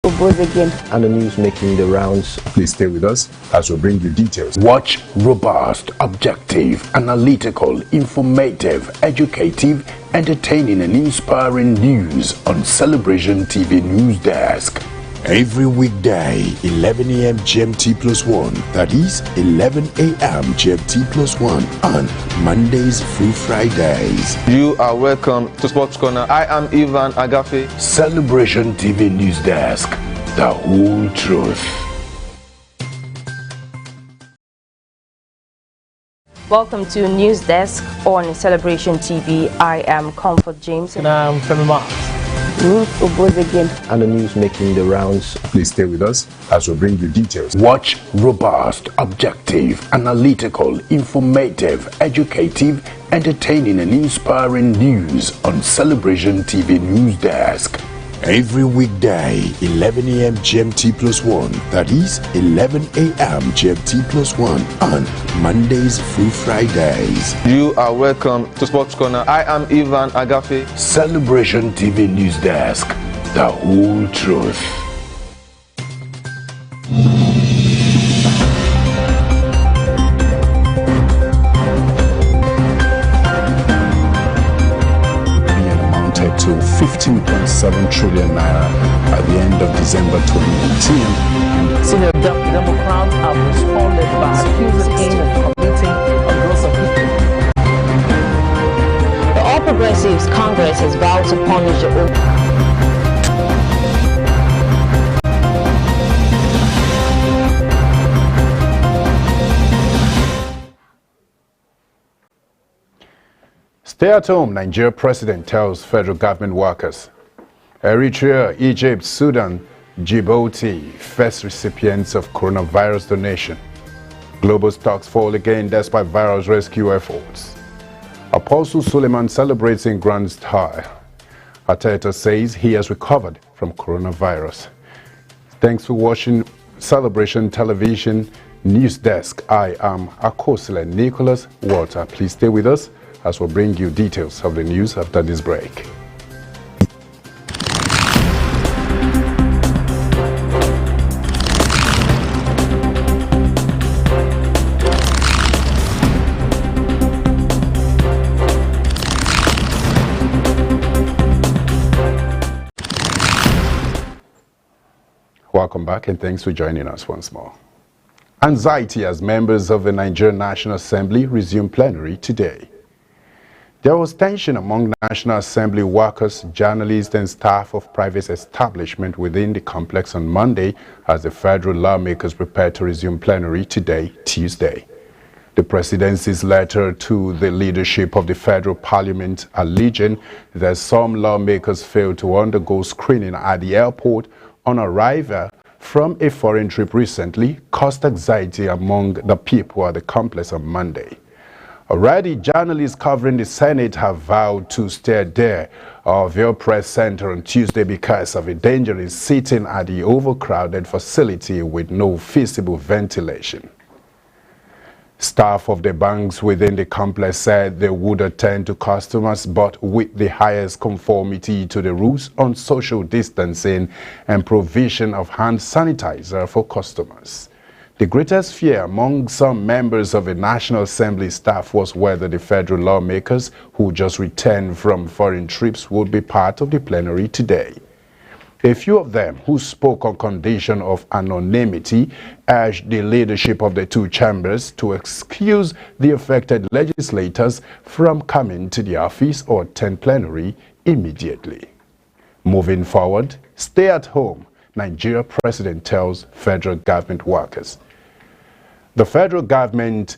Again. And the news making the rounds. Please stay with us as we bring you details. Watch robust, objective, analytical, informative, educative, entertaining and inspiring news on Celebration TV Newsdesk. Every weekday, 11 a.m. GMT+1, that is 11 a.m. GMT+1 on Mondays through Fridays. You are welcome to Sports Corner. I am Ivan Agafe. Celebration TV Newsdesk, the whole truth. Welcome to Newsdesk on Celebration TV. I am Comfort James. And I'm Femi Marks. Again. And the news making the rounds. Please stay with us as we bring you details. Watch robust, objective, analytical, informative, educative, entertaining and inspiring news on Celebration TV Newsdesk. Every weekday, 11 a.m. GMT+1, that is 11 a.m. GMT+1 on Mondays through Fridays. You are welcome to Sports Corner. I am Ivan Agafe. Celebration TV Newsdesk, the whole truth. To 15.7 trillion naira at the end of December 2019. Senior Democrats have responded by accusing him of committing a gross offense. The All Progressives Congress has vowed to punish the Stay-at-home Nigeria president tells federal government workers. Eritrea, Egypt, Sudan, Djibouti, first recipients of coronavirus donation. Global stocks fall again despite virus rescue efforts. Apostle Suleiman celebrates in grand style. Arteta says he has recovered from coronavirus. Thanks for watching Celebration Television Newsdesk. I am Akosile Nicholas Walter. Please stay with us as we'll bring you details of the news after this break. Welcome back and thanks for joining us once more. Anxiety as members of the Nigerian National Assembly resume plenary today. There was tension among National Assembly workers, journalists and staff of private establishments within the complex on Monday as the federal lawmakers prepared to resume plenary today, Tuesday. The presidency's letter to the leadership of the federal parliament alleging that some lawmakers failed to undergo screening at the airport on arrival from a foreign trip recently caused anxiety among the people at the complex on Monday. Already, journalists covering the Senate have vowed to stay there of your press center on Tuesday because of a dangerous sitting at the overcrowded facility with no feasible ventilation. Staff of the banks within the complex said they would attend to customers but with the highest conformity to the rules on social distancing and provision of hand sanitizer for customers. The greatest fear among some members of the National Assembly staff was whether the federal lawmakers who just returned from foreign trips would be part of the plenary today. A few of them who spoke on condition of anonymity urged the leadership of the two chambers to excuse the affected legislators from coming to the office or attend plenary immediately. Moving forward, stay at home, Nigeria president tells federal government workers. The federal government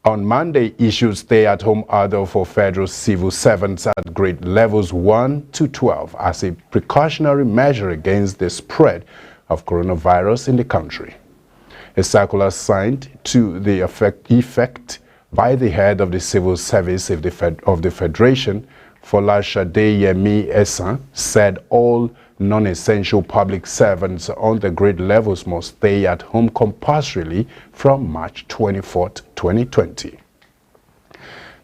on Monday issued stay-at-home order for federal civil servants at grade levels 1 to 12 as a precautionary measure against the spread of coronavirus in the country. A circular signed to the effect by the head of the civil service of the Federation, Folashade Yemi Esan, said all non-essential public servants on the grade levels must stay at home compulsorily from March 24, 2020.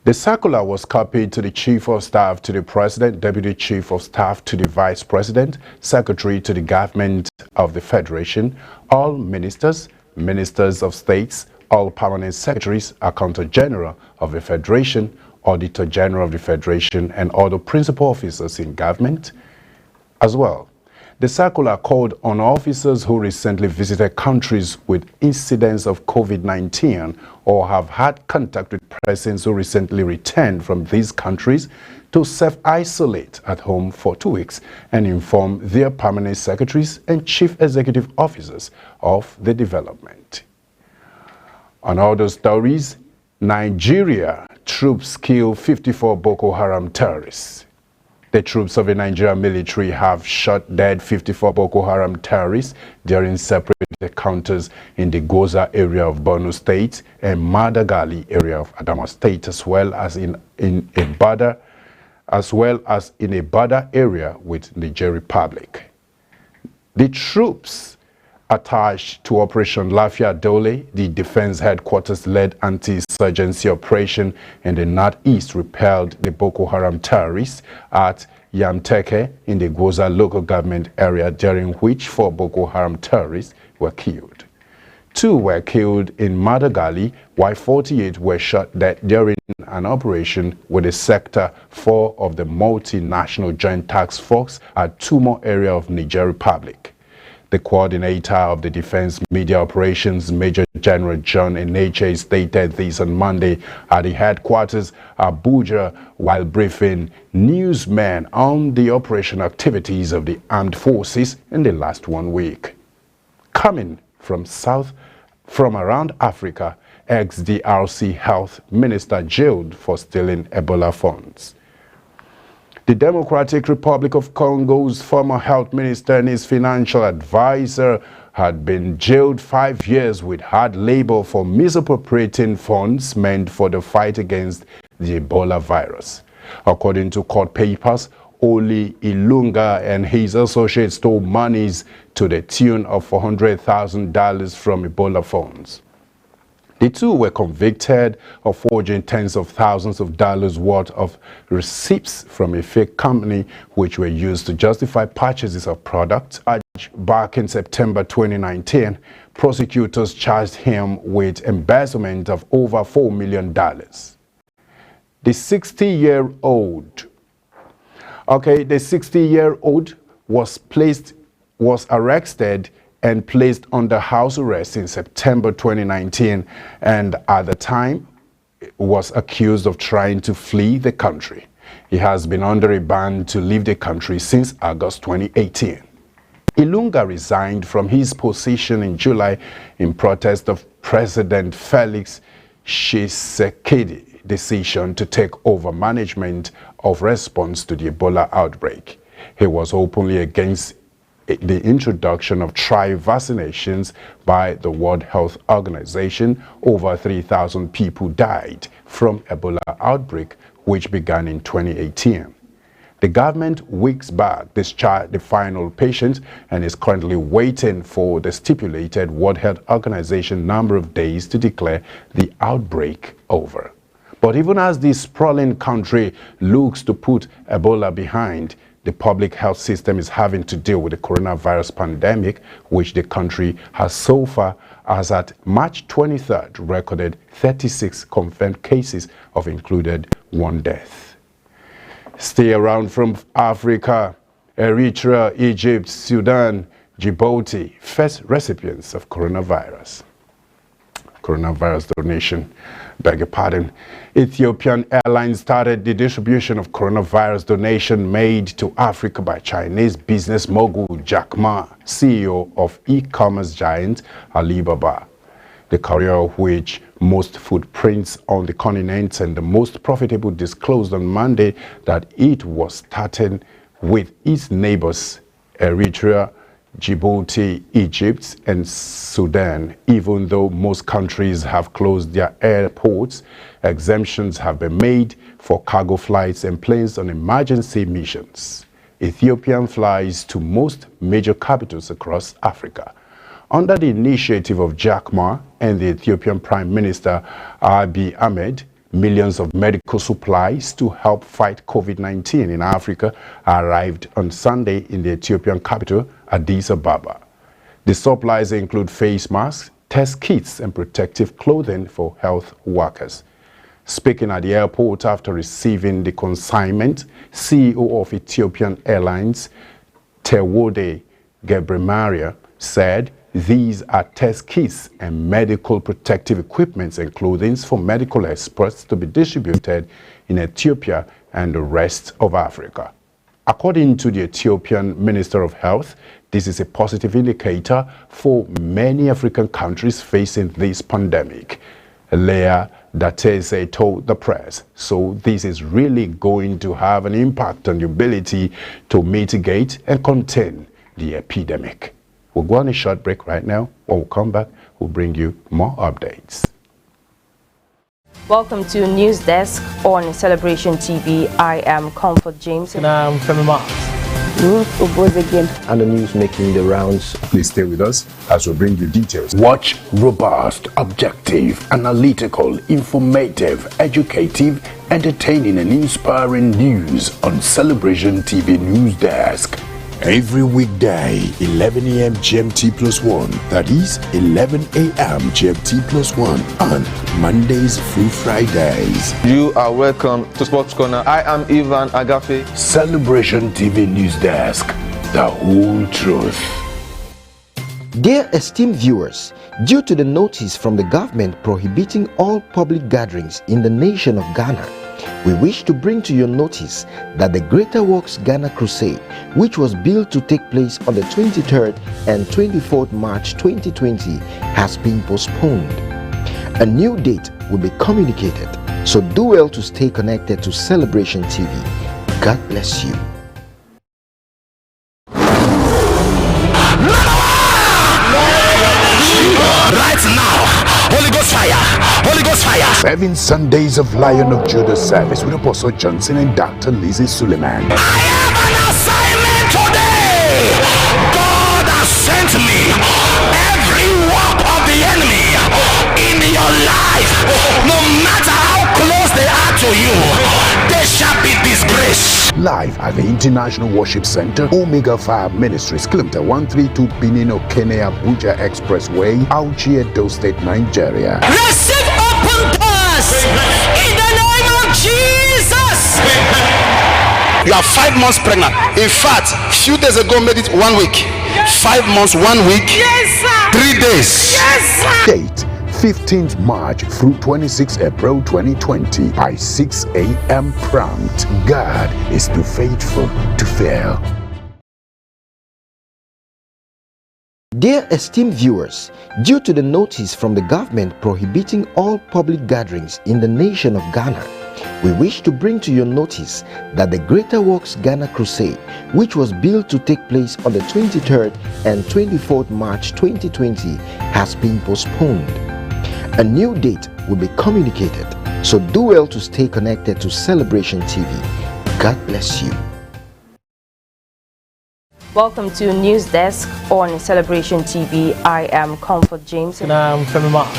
The circular was copied to the Chief of Staff to the President, Deputy Chief of Staff to the Vice President, Secretary to the Government of the Federation, all ministers, ministers of states, all permanent secretaries, Accountant General of the Federation, Auditor General of the Federation, and other principal officers in government as well. The circular called on officers who recently visited countries with incidents of COVID-19 or have had contact with persons who recently returned from these countries to self-isolate at home for 2 weeks and inform their permanent secretaries and chief executive officers of the development. On other stories, Nigeria troops kill 54 Boko Haram terrorists. The troops of the Nigerian military have shot dead 54 Boko Haram terrorists during separate encounters in the Goza area of Borno State and Madagali area of Adamawa State, as well as in a border area with Niger Republic. The troops attached to Operation Lafia Dole, the defense headquarters-led anti-insurgency operation in the northeast, repelled the Boko Haram terrorists at Yamteke in the Goza local government area, during which 4 Boko Haram terrorists were killed. 2 were killed in Madagali, while 48 were shot dead during an operation with the Sector 4 of the multinational joint task force at Tumo area of Niger Republic. The coordinator of the Defense Media Operations, Major General John Eneche, stated this on Monday at the headquarters, Abuja, while briefing newsmen on the operation activities of the armed forces in the last 1 week. Coming from around Africa, ex-DRC Health Minister jailed for stealing Ebola funds. The Democratic Republic of Congo's former health minister and his financial advisor had been jailed 5 years with hard labor for misappropriating funds meant for the fight against the Ebola virus. According to court papers, Oli Ilunga and his associates stole monies to the tune of $400,000 from Ebola funds. The 2 were convicted of forging tens of thousands of dollars worth of receipts from a fake company, which were used to justify purchases of products. Back in September 2019, prosecutors charged him with embezzlement of over $4 million. The 60-year-old was arrested and placed under house arrest in September 2019, and at the time was accused of trying to flee the country. He has been under a ban to leave the country since August 2018. Ilunga resigned from his position in July in protest of President Felix Tshisekedi's decision to take over management of response to the Ebola outbreak. He was openly against the introduction of tri-vaccinations by the World Health Organization. Over 3,000 people died from Ebola outbreak, which began in 2018. The government weeks back discharged the final patient and is currently waiting for the stipulated World Health Organization number of days to declare the outbreak over. But even as this sprawling country looks to put Ebola behind, the public health system is having to deal with the coronavirus pandemic, which the country has so far, as at March 23rd, recorded 36 confirmed cases of included 1 death. Stay around from Africa. Eritrea, Egypt, Sudan, Djibouti, first recipients of coronavirus donation. Beg your pardon. Ethiopian Airlines started the distribution of coronavirus donation made to Africa by Chinese business mogul Jack Ma, CEO of e-commerce giant Alibaba. The carrier, which most footprints on the continent and the most profitable, disclosed on Monday that it was starting with its neighbors Eritrea, Djibouti, Egypt, and Sudan. Even though most countries have closed their airports, exemptions have been made for cargo flights and planes on emergency missions. Ethiopian flies to most major capitals across Africa. Under the initiative of Jack Ma and the Ethiopian Prime Minister Abiy Ahmed, Millions of medical supplies to help fight COVID-19 in Africa arrived on Sunday in the Ethiopian capital, Addis Ababa. The supplies include face masks, test kits, and protective clothing for health workers. Speaking at the airport after receiving the consignment, CEO of Ethiopian Airlines, Tewode Gebremaria, said these are test kits and medical protective equipment and clothing for medical experts to be distributed in Ethiopia and the rest of Africa. According to the Ethiopian Minister of Health, this is a positive indicator for many African countries facing this pandemic. Leah Datese told the press, so this is really going to have an impact on the ability to mitigate and contain the epidemic. We'll go on a short break right now. When we come back, we'll bring you more updates. Welcome to Newsdesk on Celebration TV. I am Comfort James. And I'm Femi Marks. and the news making the rounds. Please stay with us as we bring you details. Watch robust, objective, analytical, informative, educative, entertaining, and inspiring news on Celebration TV Newsdesk. Every weekday, 11 a.m. GMT +1, that is 11 a.m. GMT +1, on Mondays through Fridays. You are welcome to Sports Corner. I am Ivan Agafe. Celebration TV Newsdesk, the whole truth. Dear esteemed viewers, due to the notice from the government prohibiting all public gatherings in the nation of Ghana, we wish to bring to your notice that the Greater Works Ghana Crusade, which was billed to take place on the 23rd and 24th March 2020, has been postponed. A new date will be communicated, so do well to stay connected to Celebration TV. God bless you. Right now, Holy Ghost fire, Holy Ghost fire. 7 Sundays of Lion of Judah service with Apostle Johnson and Dr. Lizzie Suleiman. I have an assignment today. God has sent me. Every work of the enemy in your life, no matter how close they are to you, they shall be disgraced. Live at the International Worship Center, Omega Fire Ministries, kilometer 132 Benin Okene Abuja Expressway, Auchi, Edo State, Nigeria. Receive open doors in the name of Jesus. You are 5 months pregnant. In fact, few days ago made it 1 week. 5 months, 1 week. Yes, sir. 3 days. Yes, sir. Date 15th March through 26 April 2020 by 6 a.m. prompt. God is too faithful to fail. Dear esteemed viewers, due to the notice from the government prohibiting all public gatherings in the nation of Ghana, we wish to bring to your notice that the Greater Works Ghana Crusade, which was billed to take place on the 23rd and 24th March 2020, has been postponed. A new date will be communicated, so do well to stay connected to Celebration TV. God bless you. Welcome to Newsdesk on Celebration TV. I am Comfort James. And I'm Femi Marks.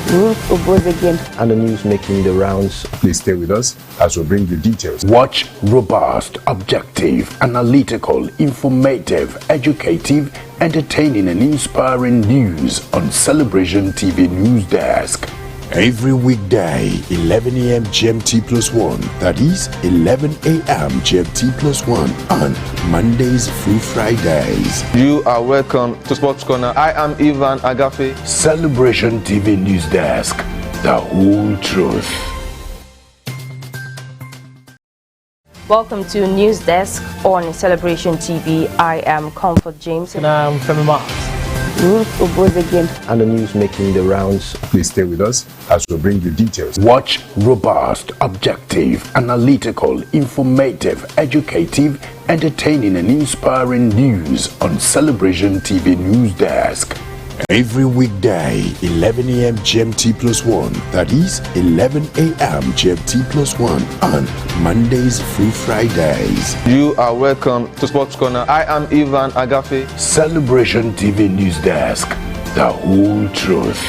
And the news making the rounds. Please stay with us as we bring you details. Watch robust, objective, analytical, informative, educative, entertaining, and inspiring news on Celebration TV Newsdesk. Every weekday, 11 a.m. GMT +1, that is 11 a.m. GMT +1, on Mondays through Fridays. You are welcome to Sports Corner. I am Ivan Agafe. Celebration TV Newsdesk, the whole truth. Welcome to Newsdesk on Celebration TV. I am Comfort James. And I'm Femi Marks. And the news making the rounds. Please stay with us as we bring you details. Watch robust, objective, analytical, informative, educative, entertaining, and inspiring news on Celebration TV Newsdesk. Every weekday, 11 a.m. GMT +1, that is 11 a.m. GMT +1, on Mondays through Fridays. You are welcome to Sports Corner. I am Ivan Agafe. Celebration TV Newsdesk, the whole truth.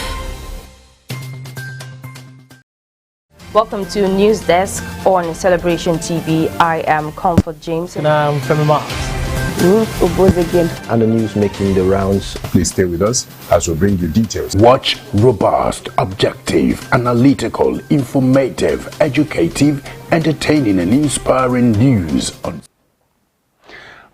Welcome to Newsdesk on Celebration TV. I am Comfort James. And I'm Femi Marks. And the news making the rounds. Please stay with us as we bring you details. Watch robust, objective, analytical, informative, educative, entertaining, and inspiring news on.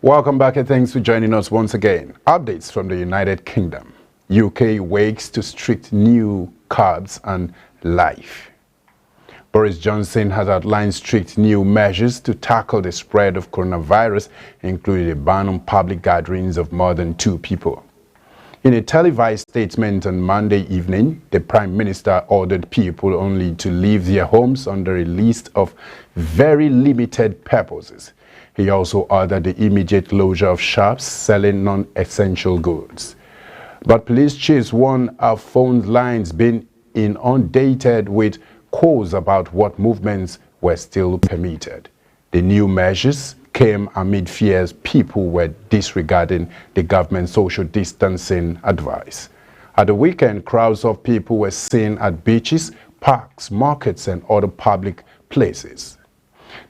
Welcome back and thanks for joining us once again. Updates from the United Kingdom. UK wakes to strict new curbs on life. Boris Johnson has outlined strict new measures to tackle the spread of coronavirus, including a ban on public gatherings of more than 2 people. In a televised statement on Monday evening, the Prime Minister ordered people only to leave their homes under a list of very limited purposes. He also ordered the immediate closure of shops selling non-essential goods. But police chiefs warn our phone lines being inundated with calls about what movements were still permitted. The new measures came amid fears people were disregarding the government's social distancing advice. At the weekend, crowds of people were seen at beaches, parks, markets, and other public places.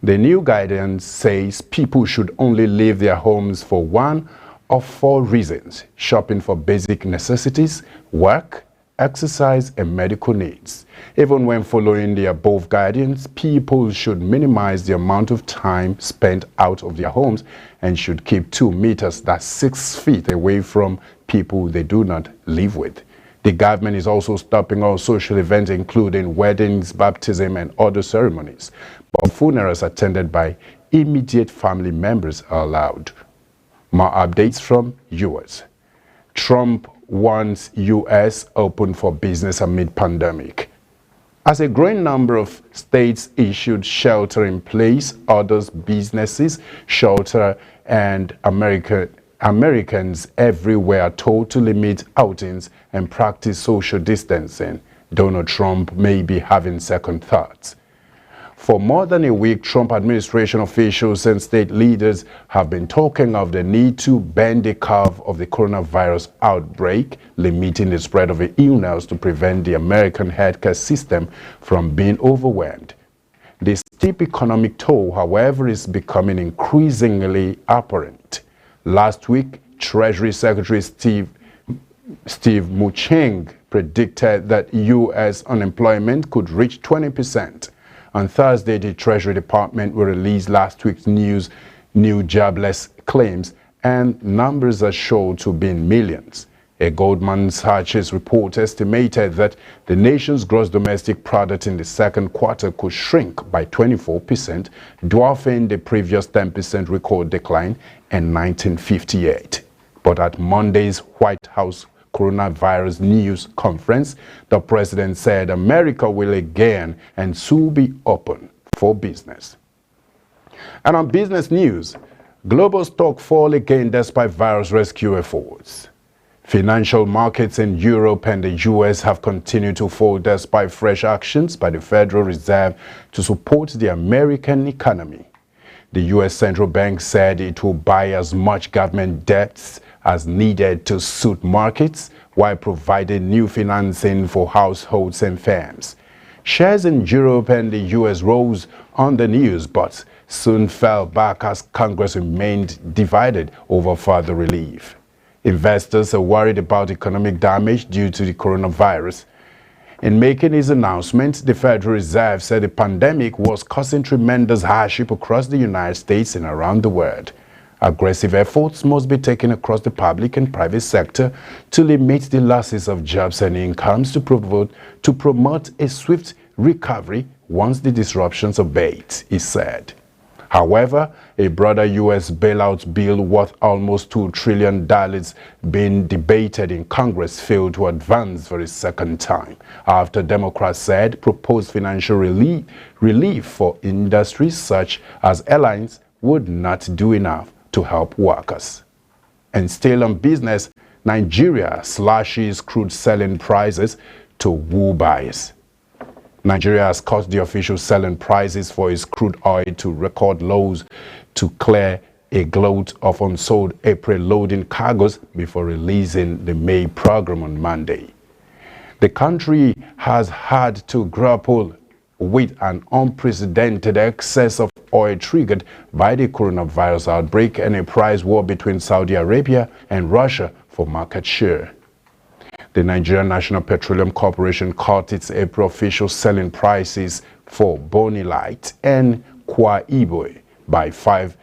The new guidance says people should only leave their homes for one of 4 reasons: shopping for basic necessities, work, exercise, and medical needs. Even when following the above guidance, people should minimize the amount of time spent out of their homes and should keep 2 meters, that's 6 feet, away from people they do not live with. The government is also stopping all social events, including weddings, baptism, and other ceremonies. But funerals attended by immediate family members are allowed. More updates from US. Trump wants U.S. open for business amid pandemic. As a growing number of states issued shelter-in-place, others businesses shelter, and Americans everywhere are told to limit outings and practice social distancing. Donald Trump may be having second thoughts. For more than a week, Trump administration officials and state leaders have been talking of the need to bend the curve of the coronavirus outbreak, limiting the spread of the illness to prevent the American healthcare system from being overwhelmed. The steep economic toll, however, is becoming increasingly apparent. Last week, Treasury Secretary Steve Mnuchin predicted that U.S. unemployment could reach 20%. On Thursday, the Treasury Department will release last week's new jobless claims, and numbers are shown to be in millions. A Goldman Sachs report estimated that the nation's gross domestic product in the second quarter could shrink by 24%, dwarfing the previous 10% record decline in 1958. But at Monday's White House coronavirus news conference, the president said America will again and soon be open for business. And on business news, global stock fall again despite virus rescue efforts. Financial markets in Europe and the US have continued to fall despite fresh actions by the Federal Reserve to support the American economy. The US Central Bank said it will buy as much government debts as needed to suit markets while providing new financing for households and firms. Shares in Europe and the US rose on the news but soon fell back as Congress remained divided over further relief. Investors are worried about economic damage due to the coronavirus. In making his announcement, the Federal Reserve said the pandemic was causing tremendous hardship across the United States and around the world. Aggressive efforts must be taken across the public and private sector to limit the losses of jobs and incomes to promote a swift recovery once the disruptions abate, he said. However, a broader U.S. bailout bill worth almost $2 trillion being debated in Congress failed to advance for a second time after Democrats said proposed financial relief for industries such as airlines would not do enough to help workers. And still on business, Nigeria slashes crude selling prices to woo buyers. Nigeria has cut the official selling prices for its crude oil to record lows to clear a glut of unsold April loading cargoes before releasing the May program on Monday. The country has had to grapple with an unprecedented excess of oil triggered by the coronavirus outbreak and a price war between Saudi Arabia and Russia for market share. The Nigerian National Petroleum Corporation cut its April official selling prices for Bonilite and ENQUIRY by $5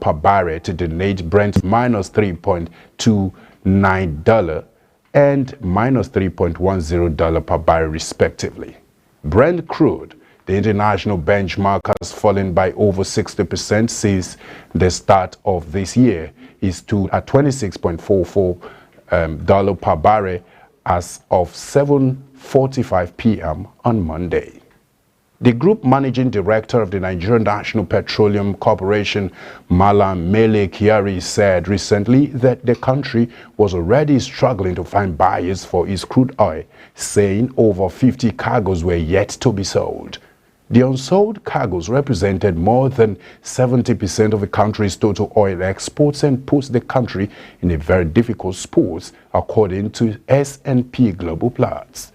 per barrel to the Nate Brent minus $3.29 and minus $3.10 per barrel respectively. Brent crude, the international benchmark, has fallen by over 60% since the start of this year, is stood at $26.44 per barrel as of 7:45 p.m. on Monday. The group managing director of the Nigerian National Petroleum Corporation, Malam Mele Kyari, said recently that the country was already struggling to find buyers for its crude oil, saying over 50 cargoes were yet to be sold. The unsold cargoes represented more than 70% of the country's total oil exports and puts the country in a very difficult spot, according to S&P Global Platts.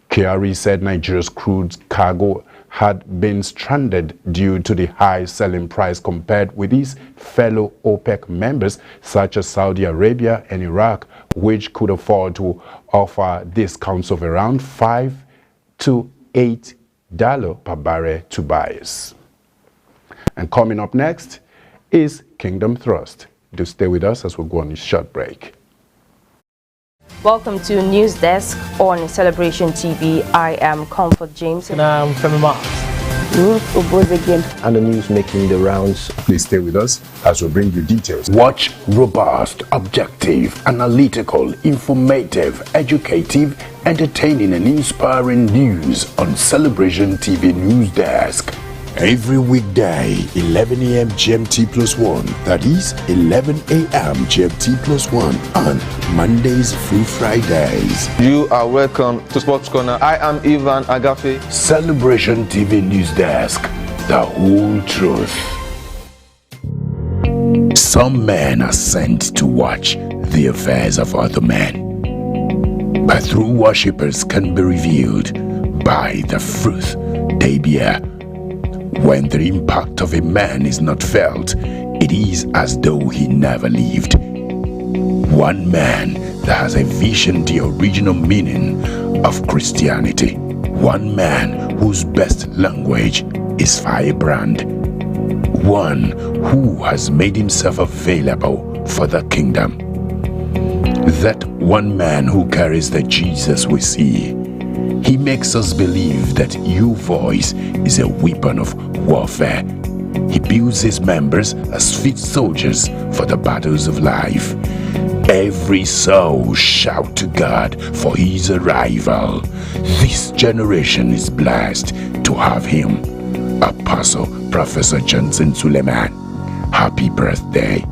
Kyari said Nigeria's crude cargo had been stranded due to the high selling price compared with its fellow OPEC members such as Saudi Arabia and Iraq, which could afford to offer discounts of around $5 to $8 per barrel to buyers. And coming up next is Kingdom Thrust. Do stay with us as we go on a short break. Welcome to Newsdesk on Celebration TV. I am Comfort James. And I'm Femi Marks. And the news making the rounds. Please stay with us as we bring you details. Watch robust, objective, analytical, informative, educative, entertaining and inspiring news on Celebration TV Newsdesk. Every weekday, 11 a.m. GMT plus 1, that is 11 a.m. GMT plus 1 on Mondays through Fridays. You are welcome to Sports Corner. I am Ivan Agafe. Celebration TV Newsdesk, the whole truth. Some men are sent to watch the affairs of other men, but true worshippers can be revealed by the fruit they bear. When the impact of a man is not felt, it is as though he never lived. One man that has a vision, the original meaning of Christianity. One man whose best language is firebrand. One who has made himself available for the kingdom. That one man who carries the Jesus we see. He makes us believe that your voice is a weapon of warfare. He builds his members as fit soldiers for the battles of life. Every soul shout to God for his arrival. This generation is blessed to have him. Apostle Professor Johnson Suleiman. Happy birthday.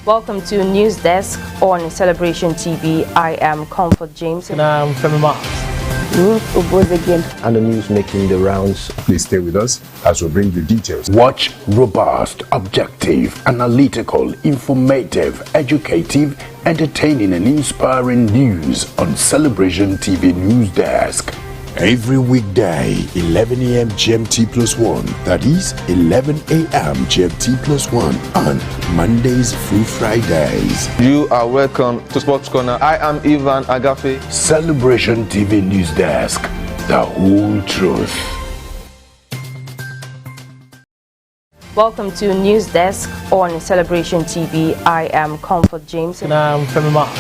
Welcome to Newsdesk on Celebration TV. I am Comfort James. And I'm Femi Marks. And the news making the rounds. Please stay with us as we bring you details. Watch robust, objective, analytical, informative, educative, entertaining and inspiring news on Celebration TV Newsdesk. Every weekday, 11 a.m. GMT plus 1. That is 11 a.m. GMT plus 1 on Mondays through Fridays. You are welcome to Sports Corner. I am Ivan Agafe. Celebration TV Newsdesk. The whole truth. Welcome to Newsdesk on Celebration TV. I am Comfort James. And I'm Femi Marks.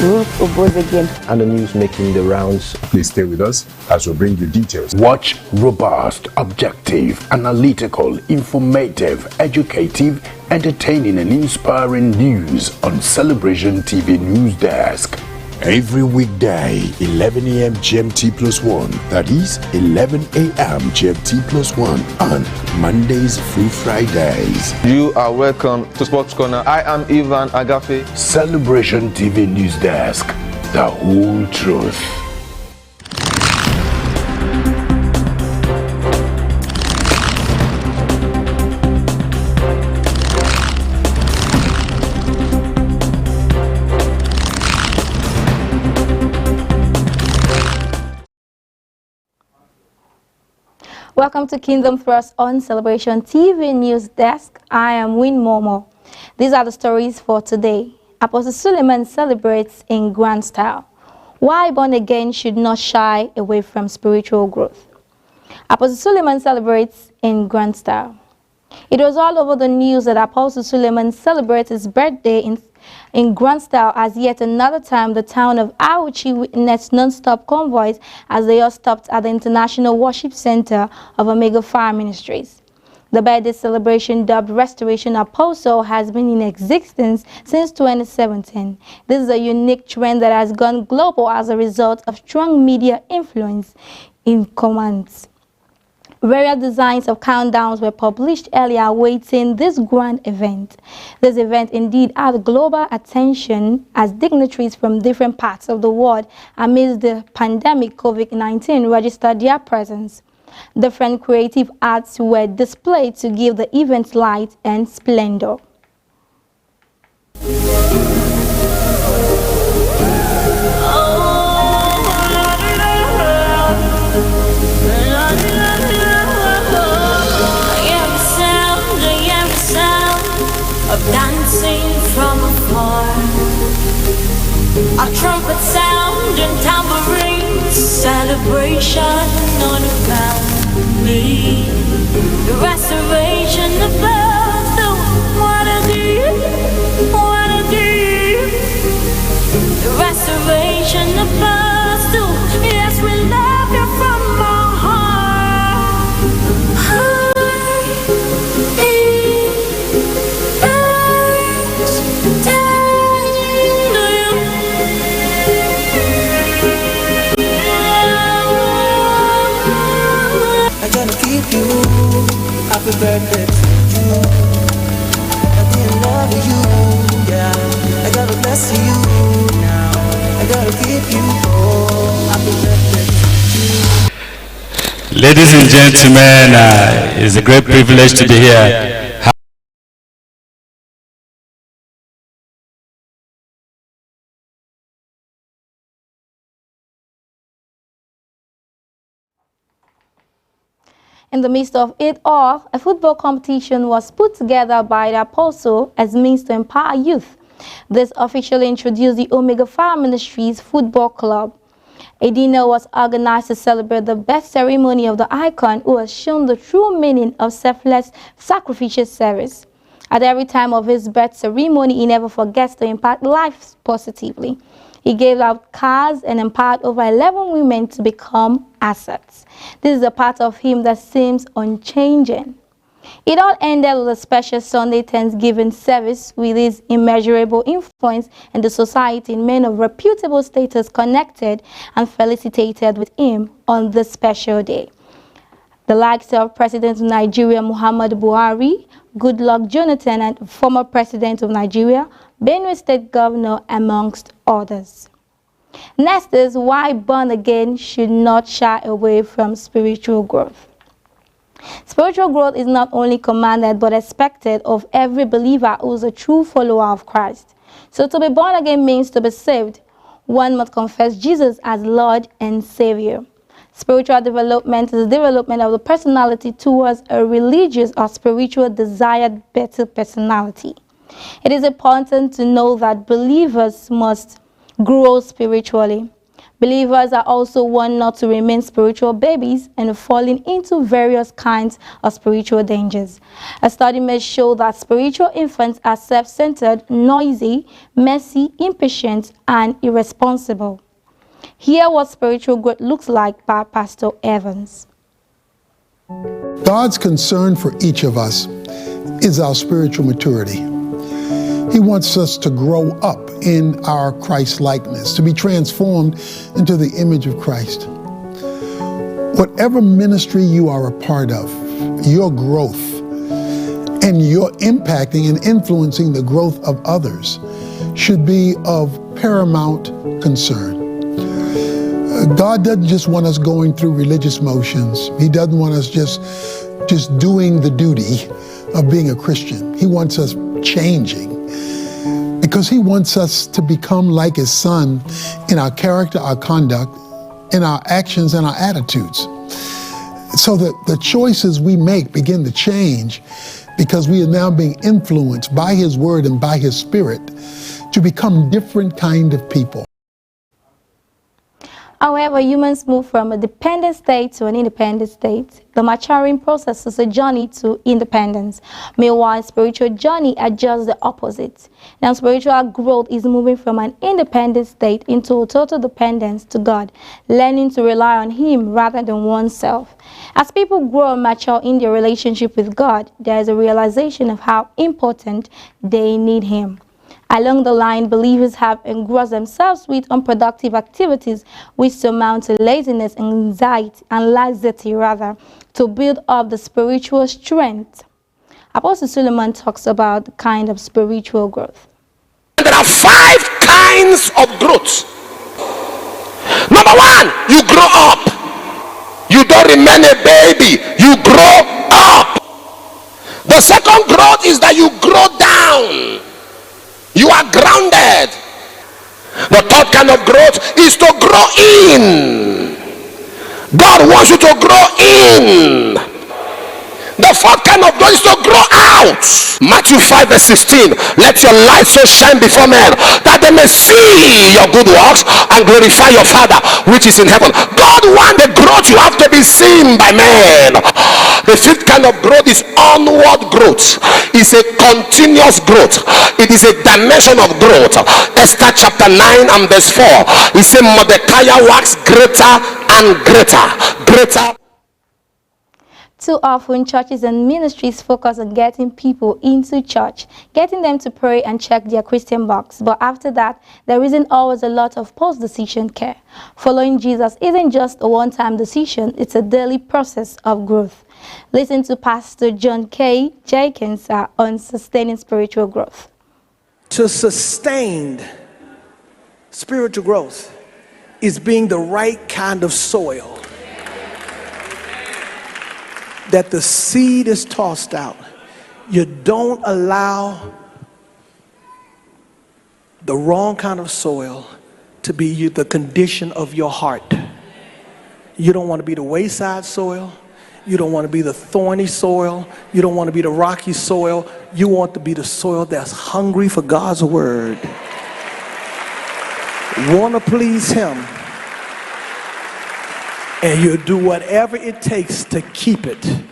And the news making the rounds. Please stay with us as we bring you details. Watch robust, objective, analytical, informative, educative, entertaining and inspiring news on Celebration TV Newsdesk. Every weekday, 11 a.m. GMT plus 1. That is 11 a.m. GMT plus 1 on Mondays through Fridays. You are welcome to Sports Corner. I am Ivan Agafe. Celebration TV Newsdesk. The whole truth. Welcome to Kingdom Thrust on Celebration TV News Desk. I am Win Momo. These are the stories for today. Apostle Suleiman celebrates in grand style. Why born again should not shy away from spiritual growth. Apostle Suleiman celebrates in grand style. It was all over the news that Apostle Suleiman celebrates his birthday in grand style, as yet another time the town of Auchi witnessed non-stop convoys as they all stopped at the International Worship Center of Omega Fire Ministries. The birthday celebration, dubbed Restoration Apostle, has been in existence since 2017. This is a unique trend that has gone global as a result of strong media influence in commands. Various designs of countdowns were published earlier awaiting this grand event. This event indeed had global attention as dignitaries from different parts of the world amidst the pandemic COVID-19 registered their presence. Different creative arts were displayed to give the event light and splendor. Dancing from afar, a trumpet sound and tambourine, celebration all around me. The restoration of birth, what a deal, what a deal. The restoration of birth, yes, we love you from our heart. You, happy birthday to you. I didn't love you, yeah. I gotta bless you now. I gotta keep you. Oh, happy birthday to you. Ladies and gentlemen, it's a great privilege to be here. In the midst of it all, a football competition was put together by the Apostle as means to empower youth. This officially introduced the Omega Fire Ministries Football Club. A dinner was organized to celebrate the birth ceremony of the icon who has shown the true meaning of selfless sacrificial service. At every time of his birth ceremony, he never forgets to impact lives positively. He gave out cars and empowered over 11 women to become assets. This is a part of him that seems unchanging. It all ended with a special Sunday Thanksgiving service with his immeasurable influence in the society. Men of reputable status connected and felicitated with him on this special day. The likes of President of Nigeria Muhammadu Buhari, Goodluck Jonathan, and former President of Nigeria, Benue State Governor, amongst others. Next is why born again should not shy away from spiritual growth. Spiritual growth is not only commanded but expected of every believer who is a true follower of Christ. So to be born again means to be saved. One must confess Jesus as Lord and Savior. Spiritual development is the development of the personality towards a religious or spiritual desired better personality. It is important to know that believers must grow spiritually. Believers are also warned not to remain spiritual babies and falling into various kinds of spiritual dangers. A study may show that spiritual infants are self-centered, noisy, messy, impatient, and irresponsible. Hear what spiritual growth looks like by Pastor Evans. God's concern for each of us is our spiritual maturity. He wants us to grow up in our Christ-likeness, to be transformed into the image of Christ. Whatever ministry you are a part of, your growth and your impacting and influencing the growth of others should be of paramount concern. God doesn't just want us going through religious motions. He doesn't want us just doing the duty of being a Christian. He wants us changing, because he wants us to become like his son in our character, our conduct, in our actions and our attitudes. So that the choices we make begin to change, because we are now being influenced by his word and by his spirit to become different kind of people. However, humans move from a dependent state to an independent state. The maturing process is a journey to independence. Meanwhile, spiritual journey are just the opposite. Now, spiritual growth is moving from an independent state into a total dependence to God, learning to rely on him rather than oneself. As people grow and mature in their relationship with God, there is a realization of how important they need him. Along the line, believers have engrossed themselves with unproductive activities which surmount to laziness and laxity to build up the spiritual strength. Apostle Suleiman talks about the kind of spiritual growth. There are 5 kinds of growth. Number 1, you grow up. You don't remain a baby. You grow up. The second growth is that you grow down. You are grounded. The third kind of growth is to grow in. God wants you to grow in. The fourth kind of growth is to grow out. Matthew 5 verse 16. Let your light so shine before men that they may see your good works and glorify your Father which is in heaven. God wants the growth you have to be seen by men. The fifth kind of growth is onward growth. It's a continuous growth. It is a dimension of growth. Esther chapter 9 and verse 4. It says Mordecai wax greater and greater. Too often, churches and ministries focus on getting people into church, getting them to pray and check their Christian box. But after that, there isn't always a lot of post-decision care. Following Jesus isn't just a one-time decision, it's a daily process of growth. Listen to Pastor John K. Jenkins on sustaining spiritual growth. To sustain spiritual growth is being the right kind of soil. That the seed is tossed out. You don't allow the wrong kind of soil to be the condition of your heart. You don't want to be the wayside soil. You don't want to be the thorny soil. You don't want to be the rocky soil. You want to be the soil that's hungry for God's word. Want to please him. And you'll do whatever it takes to keep it.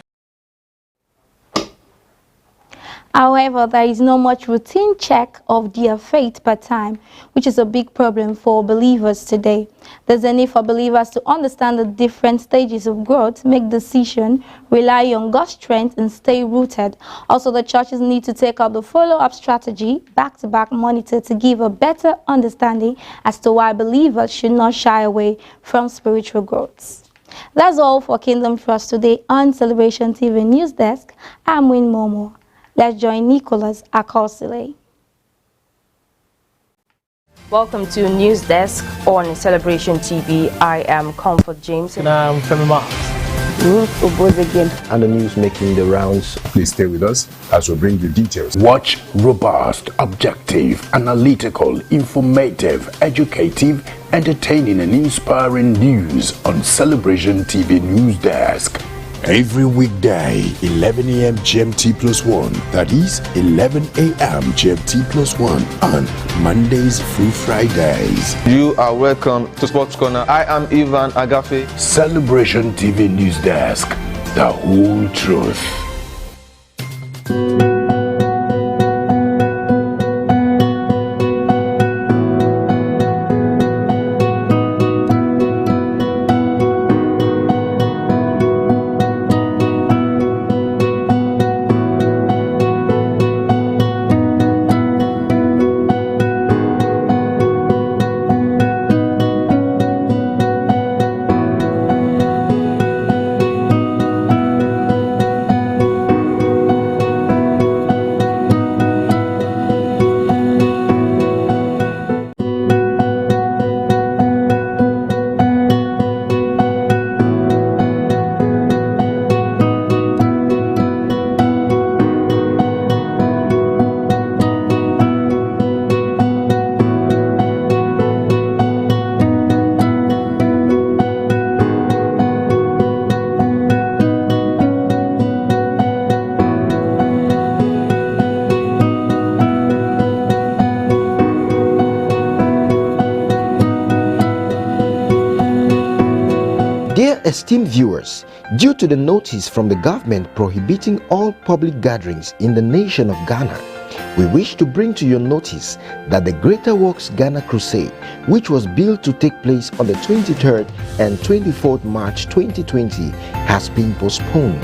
However, there is not much routine check of their faith per time, which is a big problem for believers today. There's a need for believers to understand the different stages of growth, make decisions, rely on God's strength, and stay rooted. Also, the churches need to take up the follow-up strategy, back-to-back monitor, to give a better understanding as to why believers should not shy away from spiritual growth. That's all for Kingdom Trust today on Celebration TV News Desk. I'm Win Momo. Let's join Nicholas Akosile. Welcome to Newsdesk on Celebration TV. I am Comfort James. And I'm Femi Marks. And the news making the rounds. Please stay with us as we bring you details. Watch robust, objective, analytical, informative, educative, entertaining and inspiring news on Celebration TV Newsdesk. Every weekday, 11 a.m. GMT plus 1. That is 11 a.m. GMT plus 1 on Mondays through Fridays. You are welcome to Sports Corner. I am Ivan Agafe. Celebration TV Newsdesk. The whole truth. Dear esteemed viewers, due to the notice from the government prohibiting all public gatherings in the nation of Ghana, we wish to bring to your notice that the Greater Works Ghana Crusade, which was billed to take place on the 23rd and 24th March 2020, has been postponed.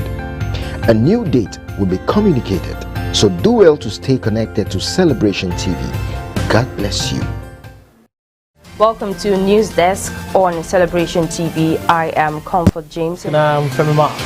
A new date will be communicated, so do well to stay connected to Celebration TV. God bless you. Welcome to Newsdesk on Celebration TV. I am Comfort James. And I'm Femi Marks.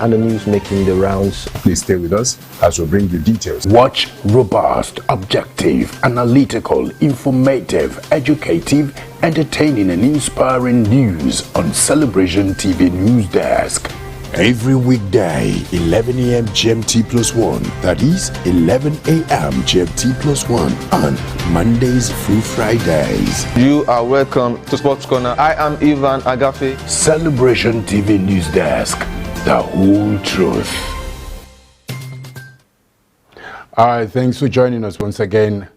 And the news making the rounds. Please stay with us as we bring you details. Watch robust, objective, analytical, informative, educative, entertaining and inspiring news on Celebration TV Newsdesk. Every weekday, 11 a.m. GMT plus 1. That is 11 a.m. GMT plus 1 on Mondays through Fridays. You are welcome to Sports Corner. I am Ivan Agafe. Celebration TV Newsdesk. The whole truth. All right, thanks for joining us once again.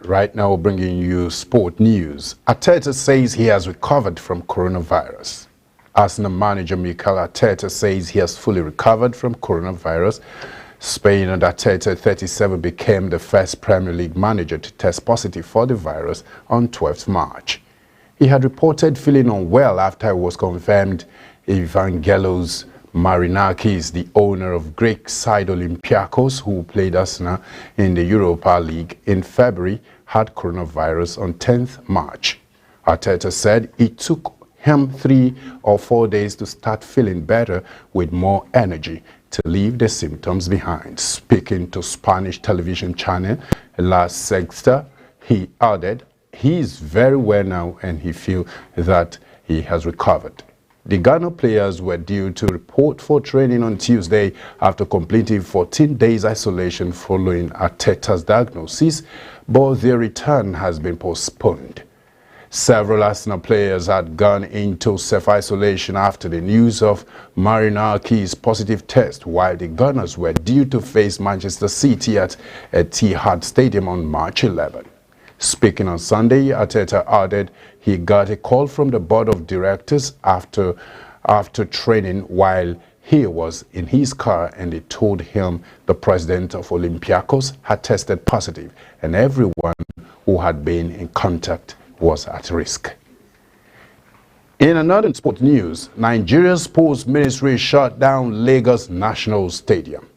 Right now, we're bringing you sport news. Arteta says he has recovered from coronavirus. Arsenal manager Mikel Arteta says he has fully recovered from coronavirus. Spain and Arteta, 37, became the first Premier League manager to test positive for the virus on 12th March. He had reported feeling unwell after it was confirmed Evangelos Marinakis, the owner of Greek side Olympiacos, who played Arsenal in the Europa League in February, had coronavirus on 10th March. Arteta said it took him 3 or 4 days to start feeling better with more energy to leave the symptoms behind. Speaking to Spanish television channel La Sexta, he added, he is very well now and he feels that he has recovered. The Ghana players were due to report for training on Tuesday after completing 14 days isolation following Arteta's diagnosis, but their return has been postponed. Several Arsenal players had gone into self-isolation after the news of Marinakis' positive test, while the Gunners were due to face Manchester City at Etihad Stadium on March 11. Speaking on Sunday, Arteta added he got a call from the board of directors after training while he was in his car, and they told him the president of Olympiacos had tested positive and everyone who had been in contact was at risk. In another sport news, Nigeria's Sports Ministry shut down Lagos National Stadium.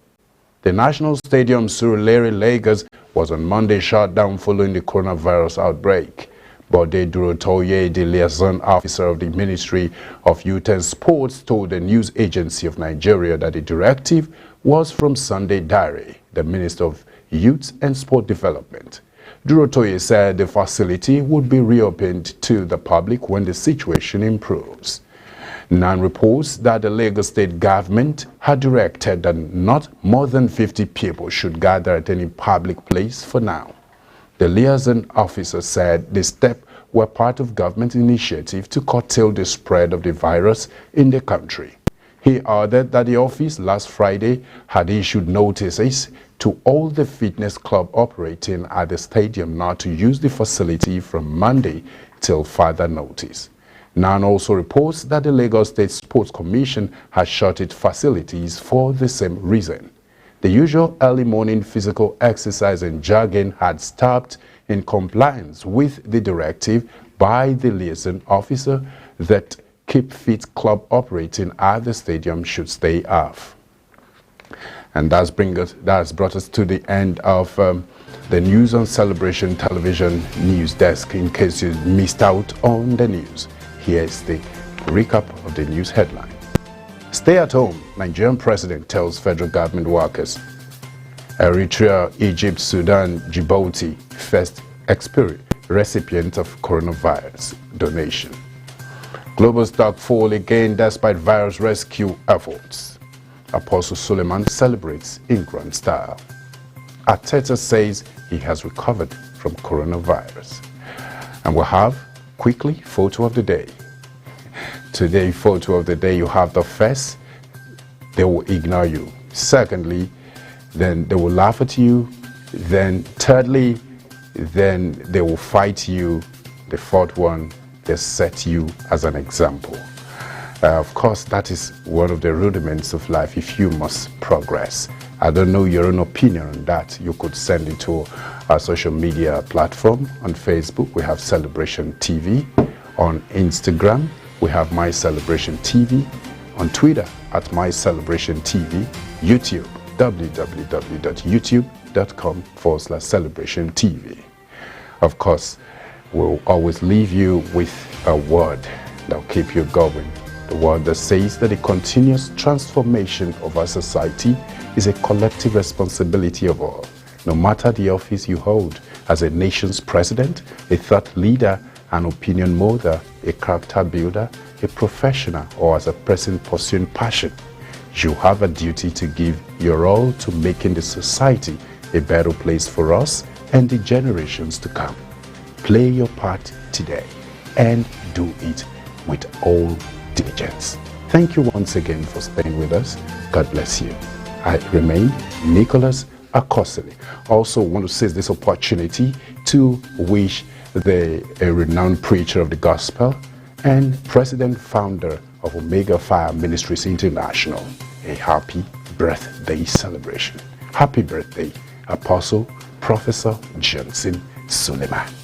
The National Stadium Surulere, Lagos was on Monday shut down following the coronavirus outbreak. Bode Durotoye, the liaison officer of the Ministry of Youth and Sports, told the news agency of Nigeria that the directive was from Sunday Diary, the Minister of Youth and Sport Development. Durotoye said the facility would be reopened to the public when the situation improves. NAN reports that the Lagos State government had directed that not more than 50 people should gather at any public place for now. The liaison officer said the step were part of government initiative to curtail the spread of the virus in the country. He added that the office last Friday had issued notices to all the fitness club operating at the stadium not to use the facility from Monday till further notice. NAN also reports that the Lagos State Sports Commission has shut its facilities for the same reason. The usual early morning physical exercise and jogging had stopped in compliance with the directive by the liaison officer that Keep Fit club operating at the stadium should stay off. And that's brought us to the end of the News on Celebration Television news desk. In case you missed out on the news, here is the recap of the news headline. Stay at home, Nigerian president tells federal government workers. Eritrea, Egypt, Sudan, Djibouti, first ENQUIRY, recipient of coronavirus donation. Global stock fall again despite virus rescue efforts. Apostle Suleiman celebrates in grand style. Arteta says he has recovered from coronavirus. And we'll have, quickly, photo of the day. Today, photo of the day, you have the first, they will ignore you. Secondly, then they will laugh at you. Then thirdly, then they will fight you. The fourth one, they set you as an example. Of course, that is one of the rudiments of life if you must progress. I don't know your own opinion on that. You could send it to our social media platform. On Facebook, we have Celebration TV. On Instagram, we have My Celebration TV. On Twitter, at My Celebration TV. YouTube, www.youtube.com/Celebration TV. Of course, we'll always leave you with a word that will keep you going. The word that says that the continuous transformation of our society is a collective responsibility of all. No matter the office you hold, as a nation's president, a thought leader, an opinion molder, a character builder, a professional, or as a person pursuing passion, you have a duty to give your all to making the society a better place for us and the generations to come. Play your part today and do it with all diligence. Thank you once again for staying with us. God bless you. I remain Nicholas Akosili. Also want to seize this opportunity to wish a renowned preacher of the gospel and president founder of Omega Fire Ministries International a happy birthday celebration. Happy birthday, Apostle Professor Johnson Suleiman.